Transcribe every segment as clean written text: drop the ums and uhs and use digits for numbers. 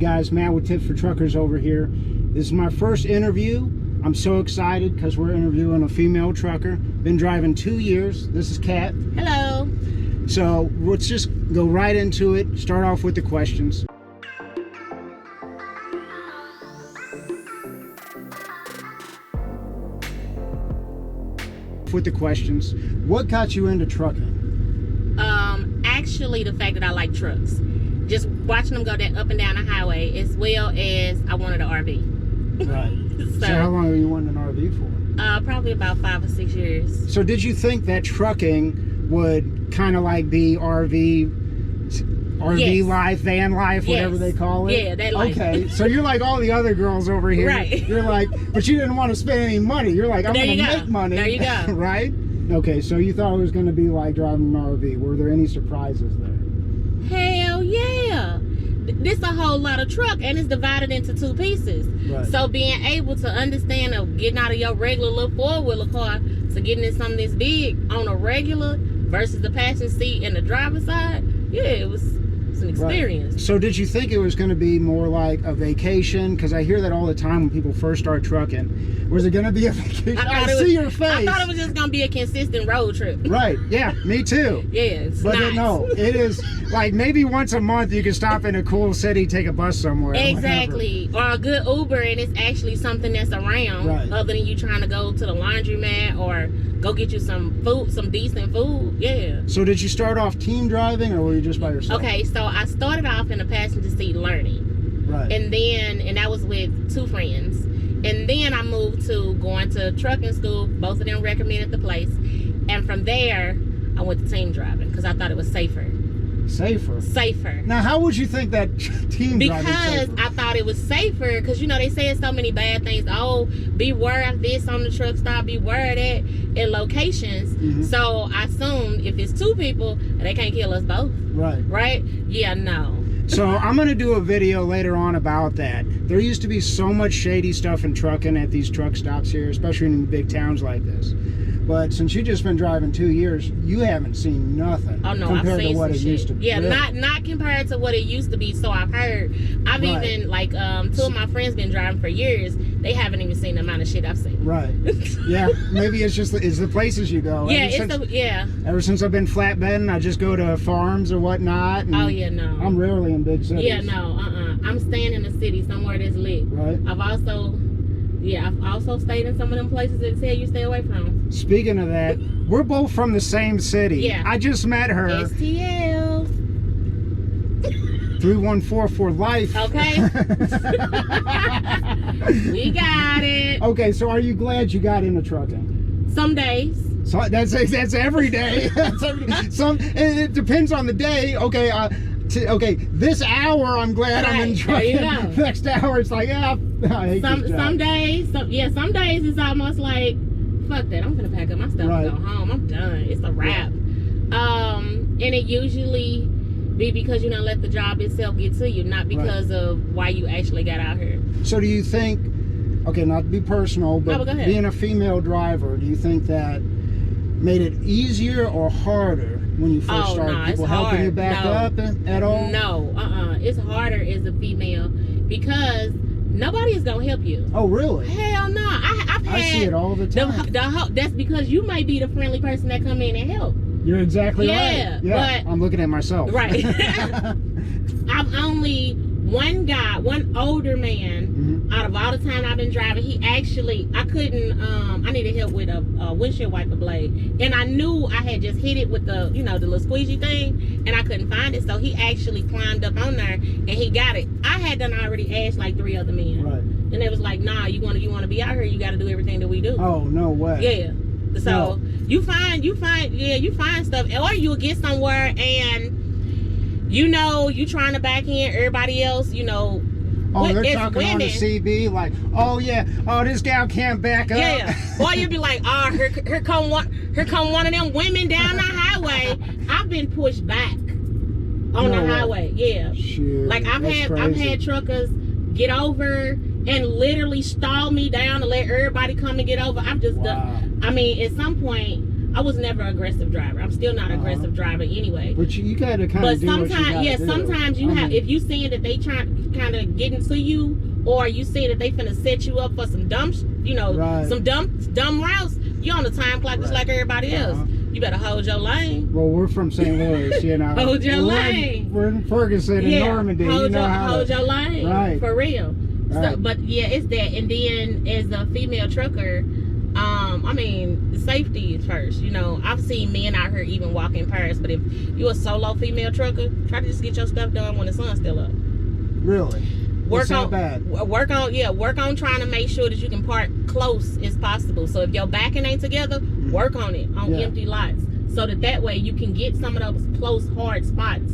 Guys, Matt with Tips for Truckers over here. This is my first interview. I'm so excited because we're interviewing a female trucker. Been driving 2 years. This is Kat. Hello. So let's just go right into it. Start off with the questions. What got you into trucking? Actually, the fact that I like trucks. Just watching them go up and down the highway, as well as I wanted an RV. Right. So how long have you wanted an RV for? Probably about 5 or 6 years. So did you think that trucking would kind of like be RV Yes. life, van life, whatever Yes. they call it? Yeah, that life. Okay, so you're like all the other girls over here. Right. You're like, but you didn't want to spend any money. You're like, I'm There going you to go. make money. There you go. Right? Okay, so you thought it was going to be like driving an RV. Were there any surprises there? Hell yeah. This a whole lot of truck, and it's divided into 2 pieces. Right. So being able to understand of getting out of your regular little 4-wheeler car to getting in something this big on a regular versus the passenger seat and the driver's side, yeah, it's an experience. Right. So did you think it was going to be more like a vacation? Because I hear that all the time when people first start trucking. Was it going to be a vacation? I see your face. I thought it was just going to be a consistent road trip. Right. Yeah, me too. Yeah, it's But nice. no, it is like maybe once a month you can stop in a cool city, take a bus somewhere. Exactly. Or a good Uber, and it's actually something that's around, right, other than you trying to go to the laundromat or go get you some food, some decent food. Yeah. So did you start off team driving, or were you just by yourself? Okay, so I started off in the passenger seat learning. Right. And that was with 2 friends. And then I moved to going to trucking school. Both of them recommended the place. And from there, I went to team driving because I thought it was safer. Safer. Now, how would you think that team driving Because safer? I thought it was safer because, you know, they said so many bad things. Oh, beware of this on the truck stop, beware of that in locations. Mm-hmm. So I assumed if it's 2 people, they can't kill us both. Right? Yeah, no. So I'm going to do a video later on about that. There used to be so much shady stuff in trucking at these truck stops here, especially in big towns like this. But since you've just been driving 2 years, you haven't seen nothing. Oh no, compared I've seen to what some it shit. used to be. Yeah, Really? not compared to what it used to be. So I've heard. I've Right. even like 2 of my friends been driving for years. They haven't even seen the amount of shit I've seen. Right. Yeah. Maybe it's the places you go. Yeah, Ever since I've been flatbedding, I just go to farms or whatnot. And oh yeah, no. I'm rarely in big cities. Yeah, no. I'm staying in the city somewhere that's lit. Right. I've also stayed in some of them places that tell you stay away from. Speaking of that, we're both from the same city. Yeah. I just met her. STL. 314 for life. Okay. We got it. Okay, so are you glad you got into trucking? Some days. So that's every day. That's every day. It depends on the day. Okay, okay, this hour I'm glad I'm in Right, trucking. there you go. Next hour it's like, yeah, I hate this job. Some days it's almost like, fuck that, I'm gonna pack up my stuff Right. and go home. I'm done. It's a wrap. And it usually be because you don't let the job itself get to you, not because of why you actually got out here. So do you think, okay, not to be personal, but No, go ahead. being a female driver, do you think that made it easier or harder when you first started? No, People it's helping hard. you back No. up at all? No, it's harder as a female because nobody is gonna help you. Oh, really? Hell no. I've had I see it all the time. that's because you may be the friendly person that come in and help. You're exactly Yeah, right. Yeah, but- I'm looking at myself. Right. I've only one older man out of all the time I've been driving. He actually, I needed help with a windshield wiper blade, and I knew I had just hit it with the little squeegee thing, and I couldn't find it. So he actually climbed up on there and he got it. I had done already asked like 3 other men, Right. and they was like, "Nah, you want to be out here. You got to do everything that we do." Oh, no way. Yeah. So you find stuff, or you'll get somewhere and you trying to back in everybody else, Oh, they're it's talking on the winning. CB like, oh yeah, oh this gal can't back up. Yeah. Or you'll be like, oh, here come one of them women down the highway. I've been pushed back on No the way. highway. Yeah. Shit, Like I've that's crazy. had truckers get over and literally stall me down to let everybody come and get over. I've just Wow. done. I mean, at some point, I was never an aggressive driver. I'm still not an aggressive driver anyway. But you got to kind But of do what you sometimes, gotta yeah, do. sometimes you I have. mean, If you seeing that they trying kind of getting to you, or you see that they finna set you up for some dumb, Right. some dumb routes, you on the time clock just Right. like everybody else. You better hold your lane. well, we're from St. Louis, you know. Hold your We're lane. We're in Ferguson and Normandy. Hold You know your how hold to, your lane. Right. For real. So, Right. but yeah, it's that. And then as a female trucker, I mean, safety is first. I've seen men out here even walk in pairs. But if you're a solo female trucker, try to just get your stuff done when the sun's still up. really. Work It's not on bad. work on trying to make sure that you can park close as possible. So if your backing ain't together, work on it on Yeah. empty lots, so that way you can get some of those close hard spots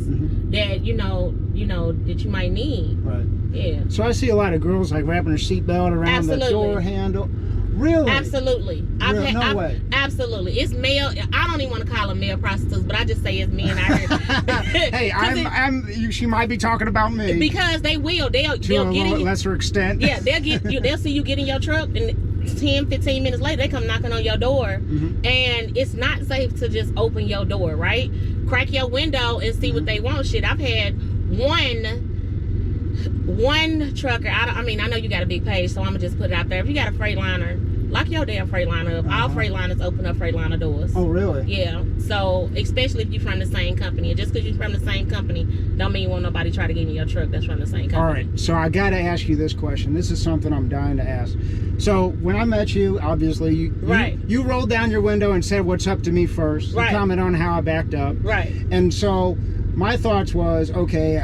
that that you might need. Right. Yeah. So I see a lot of girls like wrapping their seatbelt around the Absolutely. door handle. Really? Absolutely. No way. Absolutely. It's male. I don't even want to call them male prostitutes, but I just say it's men out here. Hey, she might be talking about me. Because they will. They'll To a get in. lesser extent. Yeah, they'll see you get in your truck, and 10, 15 minutes later, they come knocking on your door. And it's not safe to just open your door, right? Crack your window and see what they want. Shit, I've had one trucker. I know you got a big page, so I'm gonna just put it out there. If you got a Freightliner, lock your damn Freightliner up. All Freightliners open up Freightliner doors. Oh, really? Yeah. So, especially if you're from the same company. And just because you're from the same company, don't mean you want nobody try to get in your truck that's from the same company. All right. So I got to ask you this question. This is something I'm dying to ask. So when I met you, obviously, you rolled down your window and said, "What's up?" to me first. Right. You comment on how I backed up. Right. And so my thoughts was, okay,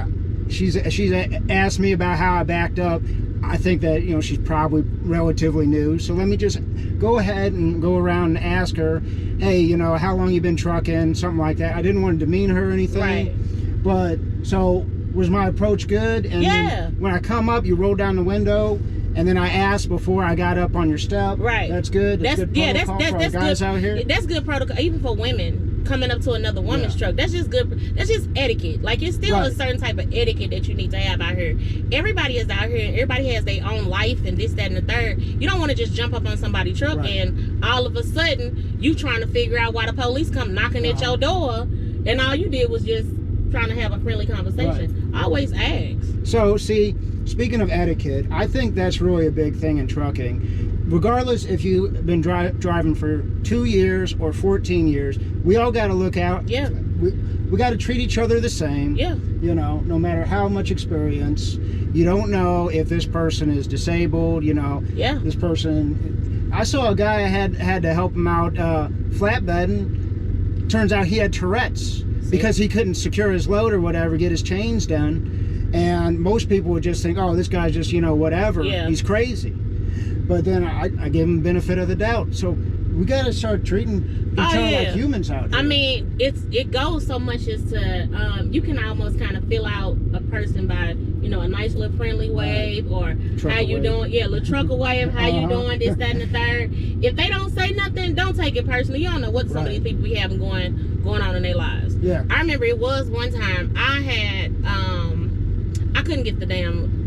she's asked me about how I backed up. I think that she's probably relatively new, so let me just go ahead and go around and ask her, hey, how long you been trucking, something like that. I didn't want to demean her or anything. Right. But so was my approach good? And Yeah. when I come up, you roll down the window, and then I asked before I got up on your step. Right. That's good. That's good protocol for our guys good. out here. That's good protocol, even for women coming up to another woman's truck. That's just good. That's just etiquette. Like, it's still a certain type of etiquette that you need to have out here. Everybody is out here, and everybody has their own life and this, that, and the third. You don't want to just jump up on somebody's truck and all of a sudden you trying to figure out why the police come knocking at your door, and all you did was just trying to have a friendly conversation. Always ask. So, see, speaking of etiquette, I think that's really a big thing in trucking. Regardless if you've been driving for 2 years or 14 years, we all got to look out. Yeah. We got to treat each other the same. Yeah. No matter how much experience, you don't know if this person is disabled. Yeah. This person. I saw a guy had to help him out flatbedding. Turns out he had Tourette's because he couldn't secure his load or whatever, get his chains done. And most people would just think, oh, this guy's just whatever. Yeah. He's crazy. But then I give him the benefit of the doubt. So we got to start treating each other like humans out here. I mean, it goes so much as to you can almost kind of fill out a person by a nice little friendly wave or Trucker how you wave. doing, little trucker wave, how you doing, this, that, and the third. If they don't say nothing, don't take it personally. You don't know what some of these people be having going on in their lives. Yeah. I remember it was one time I had I couldn't get the damn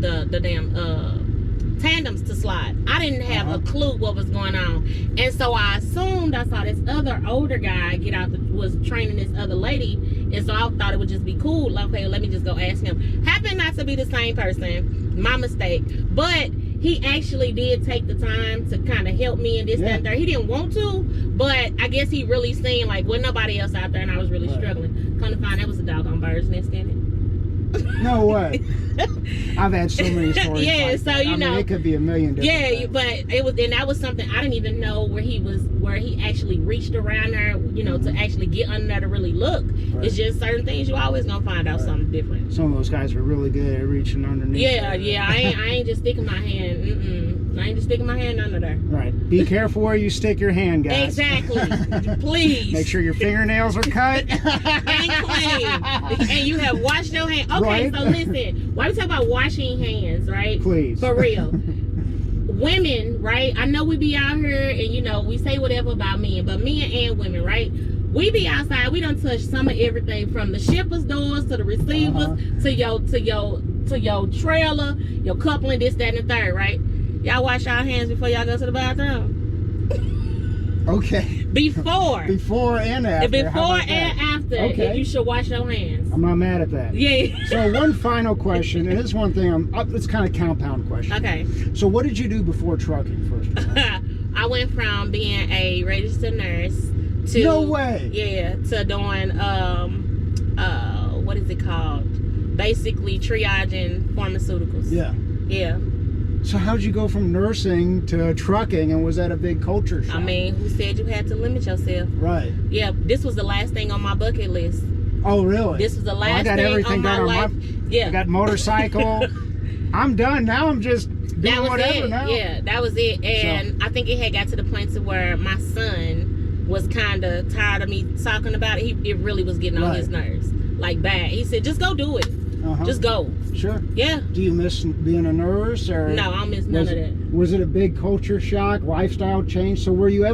tandems to slide. I didn't have a clue what was going on, and so I assumed I saw this other older guy get out was training this other lady, and so I thought it would just be cool. Like, okay, let me just go ask him. Happened not to be the same person, my mistake, but he actually did take the time to kind of help me in this, that, and third. He didn't want to, but I guess he really seen like wasn't nobody else out there, and I was really struggling. Come to find that was a doggone bird's nest in it. No way. I've had so many stories. Yeah, like so that. I mean, it could be a million different things. but it was, and that was something I didn't even know where he actually reached around there, to actually get under there to really look. Right. It's just certain things you always gonna find out something different. Some of those guys were really good at reaching underneath. Yeah. I ain't just sticking my hand. I ain't just sticking my hand under there. Right. Be careful where you stick your hand, guys. Exactly. Please. Make sure your fingernails are cut. And clean. And you have washed your hands. Okay, Right. so listen. Why we talk about washing hands, right? Please. For real. Women, right? I know we be out here and we say whatever about men, but men and women, right? We be outside, we done touch some of everything from the shipper's doors to the receivers to your trailer, your coupling, this, that, and the third, right? Y'all wash y'all hands before y'all go to the bathroom. Okay. Before and after. How Before about and that? after, Okay. you should wash your hands. I'm not mad at that. Yeah. So one final question, and this one thing, it's kind of compound question. Okay. So what did you do before trucking, first of all? I went from being a registered nurse to No way. Yeah, to doing what is it called? Basically triaging pharmaceuticals. Yeah. Yeah. So how'd you go from nursing to trucking, and was that a big culture shock? I mean, who said you had to limit yourself? Right. Yeah, this was the last thing on my bucket list. Oh, really? This was the last I got thing everything on my done life. Yeah. I got motorcycle. I'm done. Now I'm just That doing was whatever it. now. Yeah, that was it. And I think it had got to the point to where my son was kind of tired of me talking about it. It really was getting on Right. his nerves, like bad. He said, "Just go do it. Uh-huh. Just go." Sure. Yeah. Do you miss being a nurse, or No, I don't miss none of that. Was it a big culture shock, lifestyle change? So were you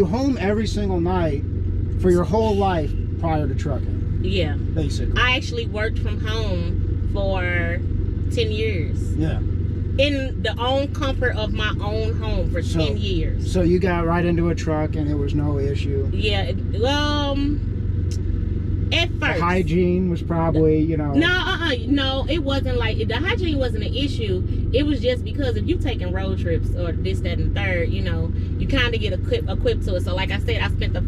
home every single night for your whole life prior to trucking, Yeah. basically? I actually worked from home for 10 years Yeah. in the own comfort of my own home for 10 years. So you got right into a truck and it was no issue. Yeah. At first. The hygiene was probably, No, it wasn't like the hygiene wasn't an issue. It was just because if you taking road trips or this, that, and the third, you kind of get equipped to it. So, like I said, I spent the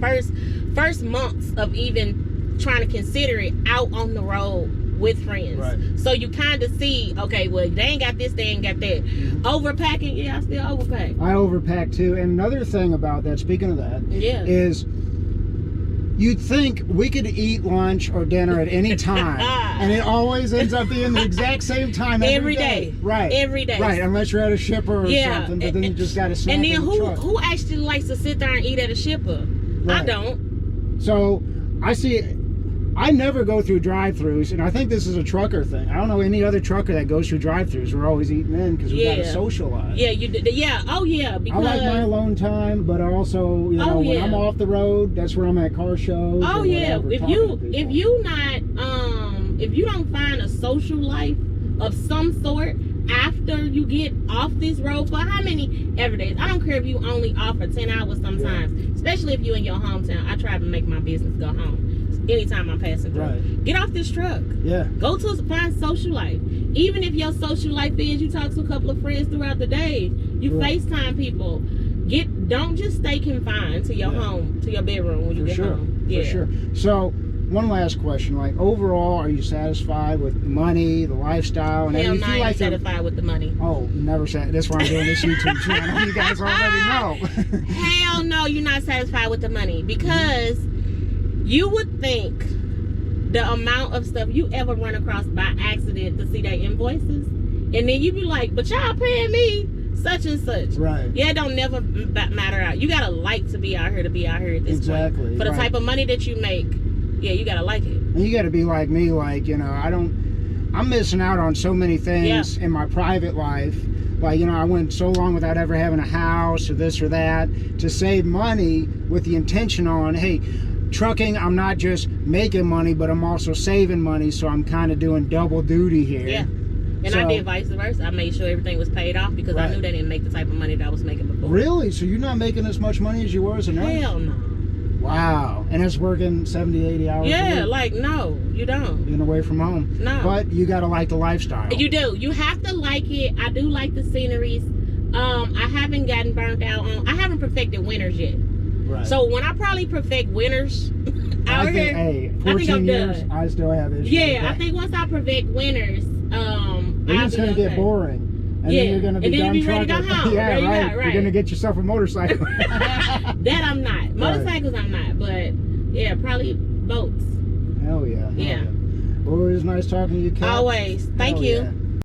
first months of even trying to consider it out on the road with friends. Right. So you kind of see, okay, well, they ain't got this, they ain't got that. Mm-hmm. Overpacking, yeah, I still overpack. I overpack too. And another thing about that, speaking of that, Yeah. is you'd think we could eat lunch or dinner at any time, and it always ends up being the exact same time every day. Right. Every day. Right, unless you're at a shipper or something, but then you just got to snack And then in the truck. who actually likes to sit there and eat at a shipper? I Right. don't. So I never go through drive-thrus, and I think this is a trucker thing. I don't know any other trucker that goes through drive-thrus. We're always eating in because we got to socialize. Yeah, you did. Yeah. Oh, yeah. I Because like my alone time, but also, when I'm off the road, that's where I'm at car shows. Oh or yeah. whatever, If you don't find a social life of some sort after you get off this road for how many every day? I don't care if you only off for 10 hours sometimes, especially if you in your hometown. I try to make my business go home anytime I'm passing through. Right. Get off this truck. Yeah. Go to find social life. Even if your social life is you talk to a couple of friends throughout the day, you FaceTime people. Don't just stay confined to your home, to your bedroom when you get home. Yeah. For sure. So, one last question. Like, overall, are you satisfied with the money, the lifestyle, and Hell everything? no, I You feel ain't like satisfied with the money. Oh, never said. That's why I'm doing this YouTube channel. You guys already know. Hell no, you're not satisfied with the money, because you would think the amount of stuff you ever run across by accident to see their invoices, and then you be like, but y'all paying me such and such. Right. Yeah, it don't never matter out. You gotta like to be out here at this point. For the type of money that you make, yeah, you gotta like it. And you got to be like me, like, I'm missing out on so many things in my private life. Like, I went so long without ever having a house or this or that to save money with the intention on, hey, trucking, I'm not just making money, but I'm also saving money, so I'm kind of doing double duty here. Yeah. And I did vice versa. I made sure everything was paid off because I knew they didn't make the type of money that I was making before. Really? So you're not making as much money as you were as a nurse? Hell no. Wow. And it's working 70, 80 hours a week? Like, no, you don't. Being away from home. No. But you got to like the lifestyle. You do. You have to like it. I do like the sceneries. I haven't gotten burnt out on. I haven't perfected winters yet. Right. So when I probably perfect winters out here, hey, 14 I think I'm years, done. I still have issues. Yeah, I think once I perfect winters, it's going to get boring. And then you're going to be done ready to go home. Yeah, Ready right. to go, You're going to get yourself a motorcycle. That I'm not. Motorcycles I'm not, but yeah, probably boats. Hell yeah. Yeah. Well, it was nice talking to you, Kat. Always. Thank Hell you. Yeah.